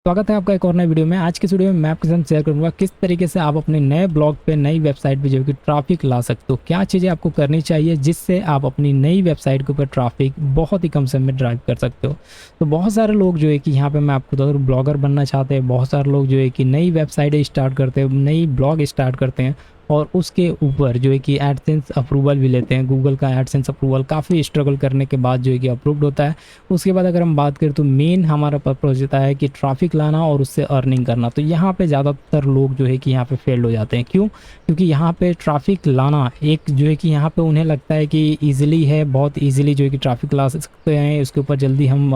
स्वागत है आपका एक और नए वीडियो में। आज के इस वीडियो में मैं आपके साथ शेयर करूंगा किस तरीके से आप अपने नए ब्लॉग पे, नई वेबसाइट पे जो कि ट्रैफिक ला सकते हो। क्या चीज़ें आपको करनी चाहिए जिससे आप अपनी नई वेबसाइट के ऊपर ट्रैफिक बहुत ही कम समय में ड्राइव कर सकते हो। तो बहुत सारे लोग जो है कि यहाँ पे मैं आपको बता दूं ब्लॉगर बनना चाहते हैं। बहुत सारे लोग जो है कि नई वेबसाइटें स्टार्ट करते हैं, नई ब्लॉग स्टार्ट करते हैं और उसके ऊपर जो है कि एडसेंस अप्रूवल भी लेते हैं। गूगल का एडसेंस अप्रूवल काफ़ी स्ट्रगल करने के बाद जो है कि अप्रूव्ड होता है। उसके बाद अगर हम बात करें तो मेन हमारा पर्पज़ होता है कि ट्रैफिक लाना और उससे अर्निंग करना। तो यहाँ पे ज़्यादातर लोग जो है कि यहाँ पे फेल्ड हो जाते हैं। क्यों? क्योंकि यहाँ पे ट्रैफिक लाना एक जो है कि यहाँ पे उन्हें लगता है कि ईज़िली है, बहुत ईज़िली जो है कि ट्रैफिक ला सकते हैं। उसके ऊपर जल्दी हम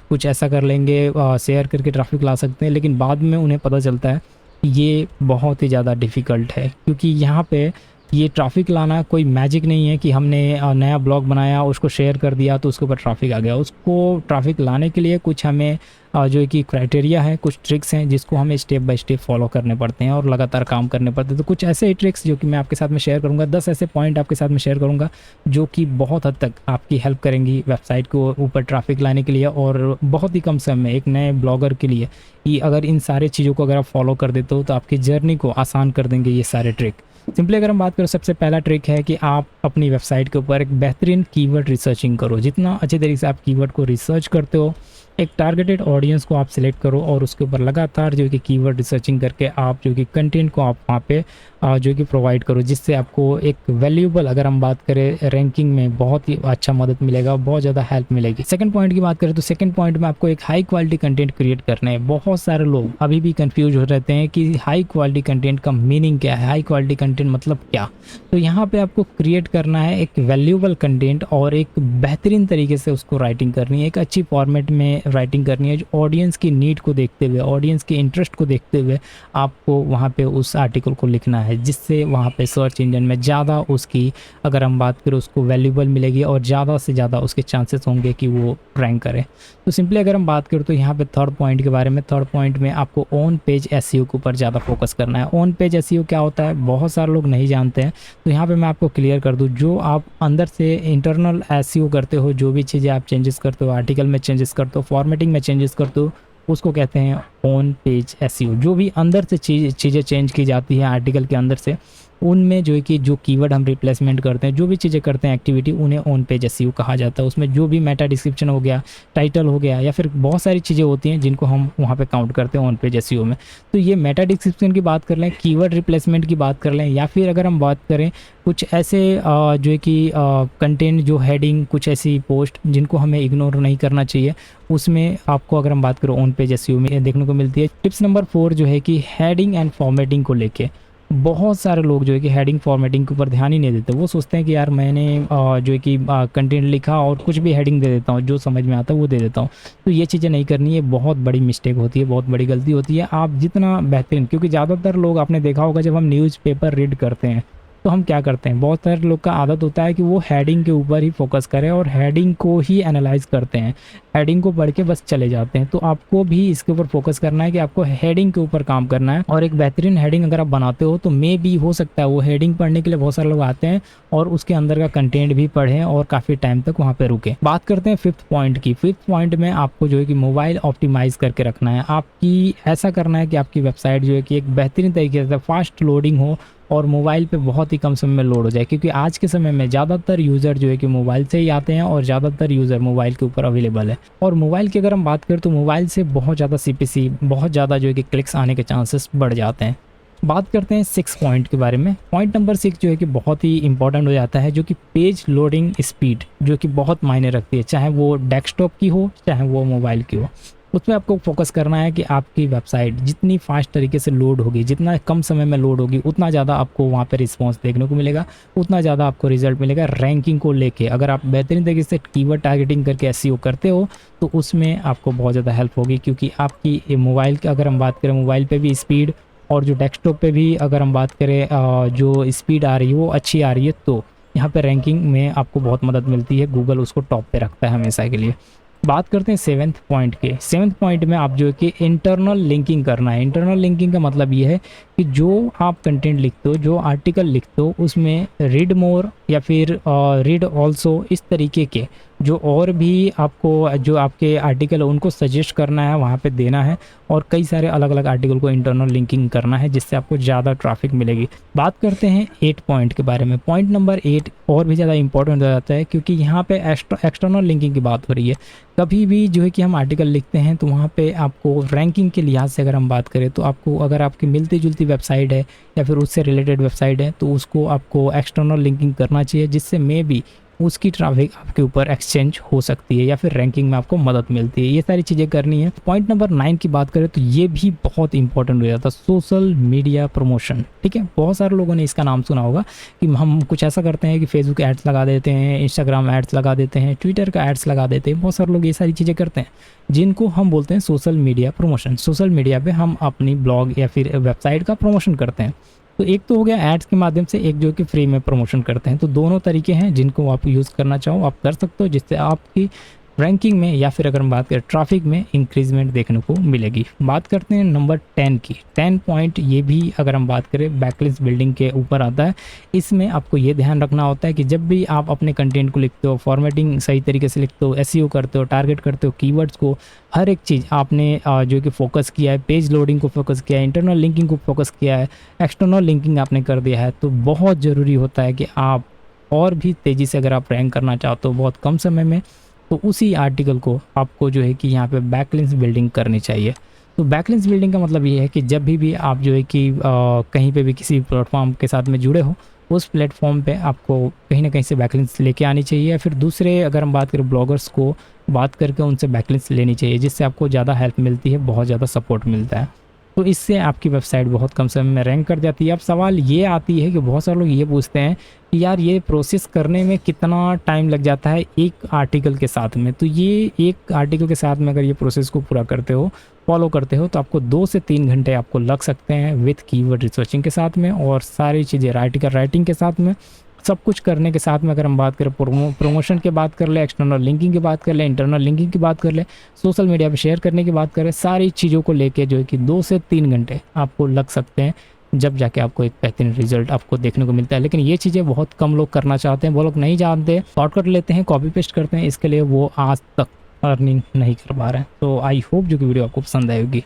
कुछ ऐसा कर लेंगे, शेयर करके ट्रैफिक ला सकते हैं। लेकिन बाद में उन्हें पता चलता है कि ये बहुत ही ज़्यादा डिफ़िकल्ट है, क्योंकि यहाँ पे ये ट्रैफिक लाना कोई मैजिक नहीं है कि हमने नया ब्लॉग बनाया, उसको शेयर कर दिया तो उसके ऊपर ट्रैफिक आ गया। उसको ट्रैफिक लाने के लिए कुछ हमें जो है कि क्राइटेरिया है, कुछ ट्रिक्स हैं जिसको हमें स्टेप बाय स्टेप फॉलो करने पड़ते हैं और लगातार काम करने पड़ते हैं। तो कुछ ऐसे ही ट्रिक्स जो कि मैं आपके साथ में शेयर करूँगा, 10 ऐसे पॉइंट आपके साथ में शेयर करूँगा जो कि बहुत हद तक आपकी हेल्प करेंगी वेबसाइट को ऊपर ट्रैफिक लाने के लिए और बहुत ही कम समय में एक नए ब्लॉगर के लिए। कि अगर इन सारे चीज़ों को अगर आप फॉलो कर देते हो तो आपकी जर्नी को आसान कर देंगे ये सारे ट्रिक। सिंपली अगर हम बात करें, सबसे पहला ट्रिक है कि आप अपनी वेबसाइट के ऊपर एक बेहतरीन कीवर्ड रिसर्चिंग करो। जितना अच्छे तरीके से आप कीवर्ड को रिसर्च करते हो, एक टारगेटेड ऑडियंस को आप सिलेक्ट करो और उसके ऊपर लगातार जो कि कीवर्ड रिसर्चिंग करके आप जो कि कंटेंट को आप वहाँ पे जो कि प्रोवाइड करो, जिससे आपको एक वैल्यूएबल, अगर हम बात करें रैंकिंग में, बहुत ही अच्छा मदद मिलेगा, बहुत ज़्यादा हेल्प मिलेगी। सेकंड पॉइंट की बात करें तो सेकंड पॉइंट में आपको एक हाई क्वालिटी कंटेंट क्रिएट करना है। बहुत सारे लोग अभी भी कंफ्यूज हो रहते हैं कि हाई क्वालिटी कंटेंट का मीनिंग क्या है, हाई क्वालिटी कंटेंट मतलब क्या। तो यहाँ पे आपको क्रिएट करना है एक वैल्यूएबल कंटेंट और एक बेहतरीन तरीके से उसको राइटिंग करनी है, एक अच्छी फॉर्मेट में राइटिंग करनी है जो ऑडियंस की नीड को देखते हुए, ऑडियंस के इंटरेस्ट को देखते हुए आपको वहाँ पे उस आर्टिकल को लिखना है, जिससे वहाँ पे सर्च इंजन में ज़्यादा उसकी, अगर हम बात करें, उसको वैल्यूएबल मिलेगी और ज़्यादा से ज़्यादा उसके चांसेस होंगे कि वो रैंक करे। तो सिंपली अगर हम बात करें तो यहाँ पे थर्ड पॉइंट के बारे में, थर्ड पॉइंट में आपको ऑन पेज एसईओ के ऊपर ज़्यादा फोकस करना है। ऑन पेज एसईओ क्या होता है, बहुत सारे लोग नहीं जानते हैं। तो यहाँ पे मैं आपको क्लियर कर दूँ, जो आप अंदर से इंटरनल एसईओ करते हो, जो भी चीज़ें आप चेंजेस करते हो, आर्टिकल में चेंजेस करते हो, फॉर्मेटिंग में चेंजेस करते हो, उसको कहते हैं ऑन पेज एसईओ। जो भी अंदर से चीज़ें चेंज की जाती है आर्टिकल के अंदर से, उनमें जो है कि जो कीवर्ड हम रिप्लेसमेंट करते हैं, जो भी चीज़ें करते हैं एक्टिविटी, उन्हें ऑन पेज एसईओ कहा जाता है। उसमें जो भी मेटा डिस्क्रिप्शन हो गया, टाइटल हो गया, या फिर बहुत सारी चीज़ें होती हैं जिनको हम वहाँ पे काउंट करते हैं ऑन पेज एसईओ में। तो ये मेटा डिस्क्रिप्शन की बात कर लें, कीवर्ड रिप्लेसमेंट की बात कर लें, या फिर अगर हम बात करें कुछ ऐसे जो है कि कंटेंट, जो हेडिंग, कुछ ऐसी पोस्ट जिनको हमें इग्नोर नहीं करना चाहिए, उसमें आपको अगर हम बात करें ऑन पेज एसईओ में देखने को मिलती है। टिप्स नंबर 4 जो है कि हेडिंग एंड फॉर्मेटिंग को लेके बहुत सारे लोग जो है कि हेडिंग फॉर्मेटिंग के ऊपर ध्यान ही नहीं देते। वो सोचते हैं कि यार मैंने जो है कि कंटेंट लिखा और कुछ भी हेडिंग दे देता हूँ, जो समझ में आता है वो दे देता हूँ। तो ये चीज़ें नहीं करनी है, बहुत बड़ी मिस्टेक होती है, बहुत बड़ी गलती होती है। आप जितना बेहतरीन, क्योंकि ज़्यादातर लोग, आपने देखा होगा जब हम न्यूज़पेपर रीड करते हैं तो हम क्या करते हैं, बहुत सारे लोग का आदत होता है कि वो हेडिंग के ऊपर ही फोकस करें और हेडिंग को ही एनालाइज करते हैं, हेडिंग को पढ़ के बस चले जाते हैं। तो आपको भी इसके ऊपर फोकस करना है कि आपको हेडिंग के ऊपर काम करना है। और एक बेहतरीन हेडिंग अगर आप बनाते हो तो मे भी हो सकता है वो हेडिंग पढ़ने के लिए बहुत सारे लोग आते हैं और उसके अंदर का कंटेंट भी पढ़ें और काफ़ी टाइम तक वहाँ पे रुके। बात करते हैं फिफ्थ पॉइंट की। फिफ्थ पॉइंट में आपको जो है कि मोबाइल ऑप्टिमाइज करके रखना है। आपकी ऐसा करना है कि आपकी वेबसाइट जो है कि एक बेहतरीन तरीके से फास्ट लोडिंग हो और मोबाइल पे बहुत ही कम समय में लोड हो जाए, क्योंकि आज के समय में ज़्यादातर यूज़र जो है कि मोबाइल से ही आते हैं और ज़्यादातर यूज़र मोबाइल के ऊपर अवेलेबल है। और मोबाइल की अगर हम बात करें तो मोबाइल से बहुत ज़्यादा सीपीसी, बहुत ज़्यादा जो है कि क्लिक्स आने के चांसेस बढ़ जाते हैं। बात करते हैं 6 पॉइंट के बारे में। पॉइंट नंबर 6 जो है कि बहुत ही इंपॉर्टेंट हो जाता है, जो कि पेज लोडिंग स्पीड, जो कि बहुत मायने रखती है, चाहे वो डेस्कटॉप की हो चाहे वो मोबाइल की हो। उसमें आपको फोकस करना है कि आपकी वेबसाइट जितनी फास्ट तरीके से लोड होगी, जितना कम समय में लोड होगी, उतना ज़्यादा आपको वहाँ पे रिस्पांस देखने को मिलेगा, उतना ज़्यादा आपको रिजल्ट मिलेगा रैंकिंग को लेके। अगर आप बेहतरीन तरीके से कीवर्ड टारगेटिंग करके एसईओ करते हो तो उसमें आपको बहुत ज़्यादा हेल्प होगी, क्योंकि आपकी मोबाइल की अगर हम बात करें, मोबाइल पर भी स्पीड और जो डेस्कटॉप पे भी अगर हम बात करें जो स्पीड आ रही है वो अच्छी आ रही है, तो यहाँ पे रैंकिंग में आपको बहुत मदद मिलती है। गूगल उसको टॉप पे रखता है हमेशा के लिए। बात करते हैं 7th पॉइंट के। 7th पॉइंट में आप जो है कि इंटरनल लिंकिंग करना है। इंटरनल लिंकिंग का मतलब ये है कि जो आप कंटेंट लिखते हो, जो आर्टिकल लिखते हो, उसमें रीड मोर या फिर रीड ऑल्सो, इस तरीके के जो और भी आपको जो आपके आर्टिकल है उनको सजेस्ट करना है, वहाँ पे देना है, और कई सारे अलग अलग आर्टिकल को इंटरनल लिंकिंग करना है, जिससे आपको ज़्यादा ट्रैफिक मिलेगी। बात करते हैं 8 पॉइंट के बारे में। पॉइंट नंबर 8 और भी ज़्यादा इंपॉर्टेंट हो जाता है, क्योंकि यहाँ पे एक्सटर्नल लिंकिंग की बात हो रही है। कभी भी जो है कि हम आर्टिकल लिखते हैं तो वहाँ पे आपको रैंकिंग के लिहाज से अगर हम बात करें तो आपको, अगर आपकी मिलती जुलती वेबसाइट है या फिर उससे रिलेटेड वेबसाइट है, तो उसको आपको एक्सटर्नल लिंकिंग करना चाहिए, जिससे मे बी उसकी ट्रैफिक आपके ऊपर एक्सचेंज हो सकती है या फिर रैंकिंग में आपको मदद मिलती है। ये सारी चीज़ें करनी है। पॉइंट नंबर 9 की बात करें तो ये भी बहुत इंपॉर्टेंट हो जाता है, सोशल मीडिया प्रमोशन। ठीक है, बहुत सारे लोगों ने इसका नाम सुना होगा कि हम कुछ ऐसा करते हैं कि फेसबुक एड्स लगा देते हैं, इंस्टाग्राम एड्स लगा देते हैं, ट्विटर का एड्स लगा देते हैं। बहुत सारे लोग ये सारी चीज़ें करते हैं, जिनको हम बोलते हैं social media promotion. Social media पे हम अपनी ब्लॉग या फिर वेबसाइट का प्रमोशन करते हैं। तो एक तो हो गया एड्स के माध्यम से, एक जो कि फ्री में प्रमोशन करते हैं। तो दोनों तरीके हैं जिनको आप यूज़ करना चाहो आप कर सकते हो, जिससे आपकी रैंकिंग में या फिर अगर हम बात करें ट्रैफिक में इंक्रीजमेंट देखने को मिलेगी। बात करते हैं नंबर 10 की। 10 पॉइंट ये भी अगर हम बात करें बैकलिंक्स बिल्डिंग के ऊपर आता है। इसमें आपको ये ध्यान रखना होता है कि जब भी आप अपने कंटेंट को लिखते हो, फॉर्मेटिंग सही तरीके से लिखते हो, एसईओ करते हो, टारगेट करते हो कीवर्ड्स को, हर एक चीज़ आपने जो कि फोकस किया है, पेज लोडिंग को फोकस किया है, इंटरनल लिंकिंग को फोकस किया है, एक्सटर्नल लिंकिंग आपने कर दिया है, तो बहुत ज़रूरी होता है कि आप और भी तेज़ी से अगर आप रैंक करना चाहते हो बहुत कम समय में, तो उसी आर्टिकल को आपको जो है कि यहाँ पे बैकलिंक्स बिल्डिंग करनी चाहिए। तो बैकलिंक्स बिल्डिंग का मतलब ये है कि जब भी आप जो है कि कहीं पे भी किसी प्लेटफॉर्म के साथ में जुड़े हो, उस प्लेटफॉर्म पे आपको कहीं ना कहीं से बैकलिंक्स लेके आनी चाहिए, या फिर दूसरे अगर हम बात करें ब्लॉगर्स को बात करके उनसे बैकलिंक्स लेनी चाहिए, जिससे आपको ज़्यादा हेल्प मिलती है, बहुत ज़्यादा सपोर्ट मिलता है। तो इससे आपकी वेबसाइट बहुत कम समय में रैंक कर जाती है। अब सवाल ये आती है कि बहुत सारे लोग ये पूछते हैं कि यार ये प्रोसेस करने में कितना टाइम लग जाता है एक आर्टिकल के साथ में। तो ये एक आर्टिकल के साथ में अगर ये प्रोसेस को पूरा करते हो, फॉलो करते हो, तो आपको 2 से 3 घंटे आपको लग सकते हैं विथ कीवर्ड रिसर्चिंग के साथ में और सारी चीज़ें राइटिंग के साथ में, सब कुछ करने के साथ में। अगर हम बात करें प्रमोशन की बात कर ले, एक्सटर्नल लिंकिंग की बात कर ले, इंटरनल लिंकिंग की बात कर ले, सोशल मीडिया पे शेयर करने की बात करें, सारी चीज़ों को लेके जो है कि 2 से 3 घंटे आपको लग सकते हैं, जब जाके आपको एक बेहतरीन रिजल्ट आपको देखने को मिलता है। लेकिन ये चीज़ें बहुत कम लोग करना चाहते हैं, वो लोग नहीं जानते, शॉर्टकट लेते हैं, कॉपी पेस्ट करते हैं, इसके लिए वो आज तक अर्निंग नहीं कर पा रहे हैं। तो आई होप जो कि वीडियो आपको पसंद आएगी।